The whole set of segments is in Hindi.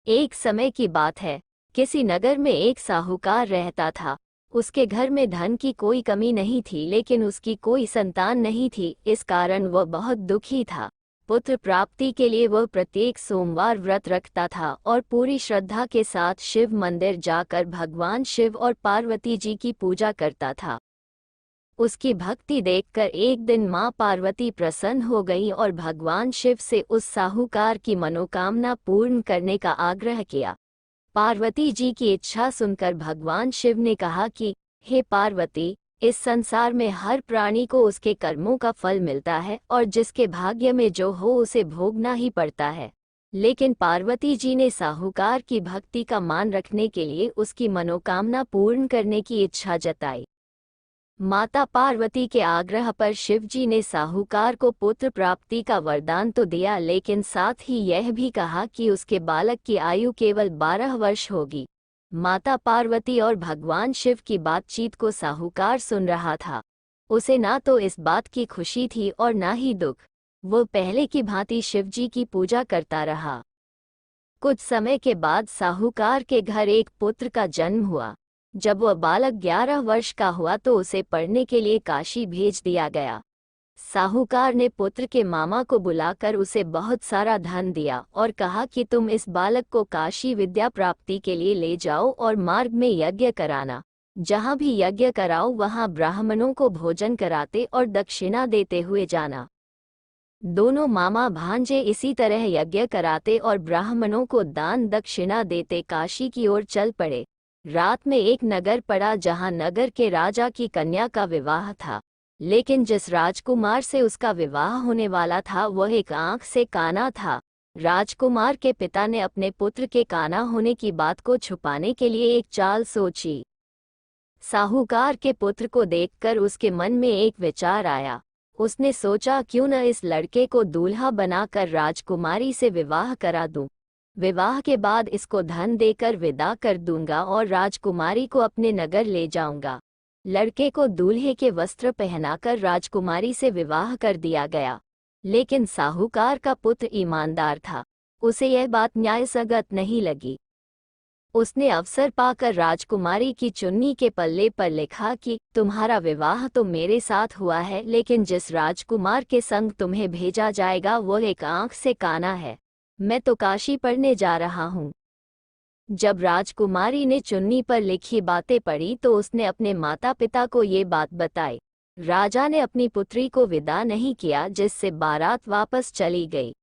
एक समय की बात है। किसी नगर में एक साहूकार रहता था। उसके घर में धन की कोई कमी नहीं थी, लेकिन उसकी कोई संतान नहीं थी। इस कारण वह बहुत दुखी था। पुत्र प्राप्ति के लिए वह प्रत्येक सोमवार व्रत रखता था और पूरी श्रद्धा के साथ शिव मंदिर जाकर भगवान शिव और पार्वती जी की पूजा करता था। उसकी भक्ति देखकर एक दिन मां पार्वती प्रसन्न हो गई और भगवान शिव से उस साहूकार की मनोकामना पूर्ण करने का आग्रह किया। पार्वती जी की इच्छा सुनकर भगवान शिव ने कहा कि हे पार्वती, इस संसार में हर प्राणी को उसके कर्मों का फल मिलता है और जिसके भाग्य में जो हो उसे भोगना ही पड़ता है। लेकिन पार्वती जी ने साहूकार की भक्ति का मान रखने के लिए उसकी मनोकामना पूर्ण करने की इच्छा जताई। माता पार्वती के आग्रह पर शिवजी ने साहूकार को पुत्र प्राप्ति का वरदान तो दिया, लेकिन साथ ही यह भी कहा कि उसके बालक की आयु केवल 12 वर्ष होगी। माता पार्वती और भगवान शिव की बातचीत को साहूकार सुन रहा था। उसे ना तो इस बात की खुशी थी और ना ही दुख। वो पहले की भांति शिवजी की पूजा करता रहा। कुछ समय के बाद साहूकार के घर एक पुत्र का जन्म हुआ। जब वह बालक 11 वर्ष का हुआ तो उसे पढ़ने के लिए काशी भेज दिया गया। साहूकार ने पुत्र के मामा को बुलाकर उसे बहुत सारा धन दिया और कहा कि तुम इस बालक को काशी विद्या प्राप्ति के लिए ले जाओ और मार्ग में यज्ञ कराना। जहाँ भी यज्ञ कराओ वहाँ ब्राह्मणों को भोजन कराते और दक्षिणा देते हुए जाना। दोनों मामा भांजे इसी तरह यज्ञ कराते और ब्राह्मणों को दान दक्षिणा देते काशी की ओर चल पड़े। रात में एक नगर पड़ा जहां नगर के राजा की कन्या का विवाह था, लेकिन जिस राजकुमार से उसका विवाह होने वाला था वह एक आंख से काना था। राजकुमार के पिता ने अपने पुत्र के काना होने की बात को छुपाने के लिए एक चाल सोची। साहूकार के पुत्र को देखकर उसके मन में एक विचार आया। उसने सोचा, क्यों न इस लड़के को दूल्हा बनाकर राजकुमारी से विवाह करा दूं। विवाह के बाद इसको धन देकर विदा कर दूंगा और राजकुमारी को अपने नगर ले जाऊंगा। लड़के को दूल्हे के वस्त्र पहनाकर राजकुमारी से विवाह कर दिया गया। लेकिन साहूकार का पुत्र ईमानदार था। उसे यह बात न्यायसंगत नहीं लगी। उसने अवसर पाकर राजकुमारी की चुन्नी के पल्ले पर लिखा कि तुम्हारा विवाह तो मेरे साथ हुआ है, लेकिन जिस राजकुमार के संग तुम्हें भेजा जाएगा वह एक आंख से काना है। मैं तो काशी पढ़ने जा रहा हूँ। जब राजकुमारी ने चुन्नी पर लिखी बातें पढ़ी तो उसने अपने माता पिता को ये बात बताई। राजा ने अपनी पुत्री को विदा नहीं किया, जिससे बारात वापस चली गई।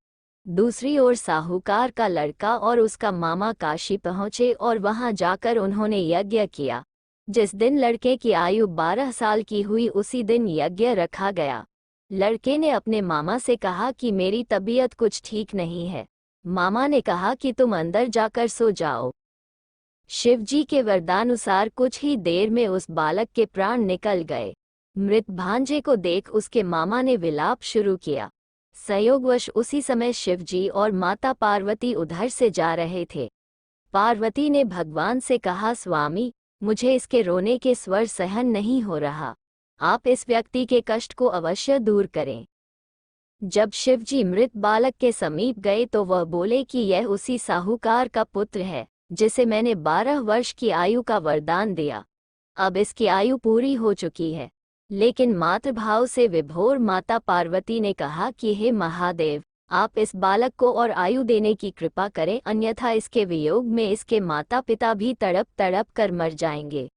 दूसरी ओर साहूकार का लड़का और उसका मामा काशी पहुंचे और वहां जाकर उन्होंने यज्ञ किया। जिस दिन लड़के की आयु 12 साल की हुई उसी दिन यज्ञ रखा गया। लड़के ने अपने मामा से कहा कि मेरी तबीयत कुछ ठीक नहीं है। मामा ने कहा कि तुम अंदर जाकर सो जाओ। शिवजी के वरदानुसार कुछ ही देर में उस बालक के प्राण निकल गए। मृत भांजे को देख उसके मामा ने विलाप शुरू किया। संयोगवश उसी समय शिवजी और माता पार्वती उधर से जा रहे थे। पार्वती ने भगवान से कहा, स्वामी, मुझे इसके रोने के स्वर सहन नहीं हो रहा। आप इस व्यक्ति के कष्ट को अवश्य दूर करें। जब शिवजी मृत बालक के समीप गए तो वह बोले कि यह उसी साहूकार का पुत्र है जिसे मैंने 12 वर्ष की आयु का वरदान दिया। अब इसकी आयु पूरी हो चुकी है। लेकिन मातृभाव से विभोर माता पार्वती ने कहा कि हे महादेव, आप इस बालक को और आयु देने की कृपा करें, अन्यथा इसके वियोग में इसके माता पिता भी तड़प तड़प कर मर जाएंगे।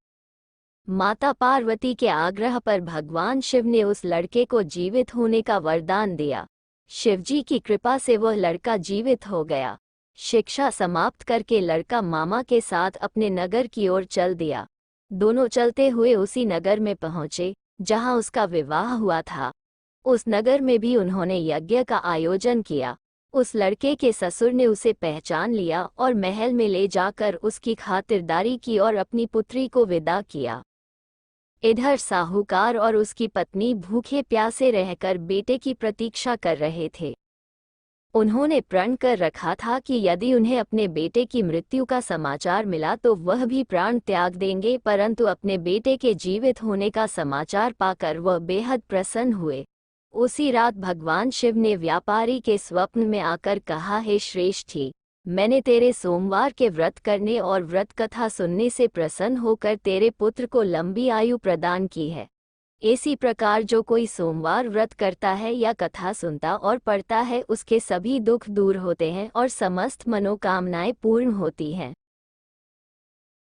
माता पार्वती के आग्रह पर भगवान शिव ने उस लड़के को जीवित होने का वरदान दिया। शिवजी की कृपा से वह लड़का जीवित हो गया। शिक्षा समाप्त करके लड़का मामा के साथ अपने नगर की ओर चल दिया। दोनों चलते हुए उसी नगर में पहुंचे जहां उसका विवाह हुआ था। उस नगर में भी उन्होंने यज्ञ का आयोजन किया। उस लड़के के ससुर ने उसे पहचान लिया और महल में ले जाकर उसकी खातिरदारी की और अपनी पुत्री को विदा किया। इधर साहूकार और उसकी पत्नी भूखे प्यासे रहकर बेटे की प्रतीक्षा कर रहे थे। उन्होंने प्रण कर रखा था कि यदि उन्हें अपने बेटे की मृत्यु का समाचार मिला तो वह भी प्राण त्याग देंगे, परंतु अपने बेटे के जीवित होने का समाचार पाकर वह बेहद प्रसन्न हुए। उसी रात भगवान शिव ने व्यापारी के स्वप्न में आकर कहा, हे श्रेष्ठी, मैंने तेरे सोमवार के व्रत करने और व्रत कथा सुनने से प्रसन्न होकर तेरे पुत्र को लंबी आयु प्रदान की है। इसी प्रकार जो कोई सोमवार व्रत करता है या कथा सुनता और पढ़ता है उसके सभी दुख दूर होते हैं और समस्त मनोकामनाएं पूर्ण होती हैं।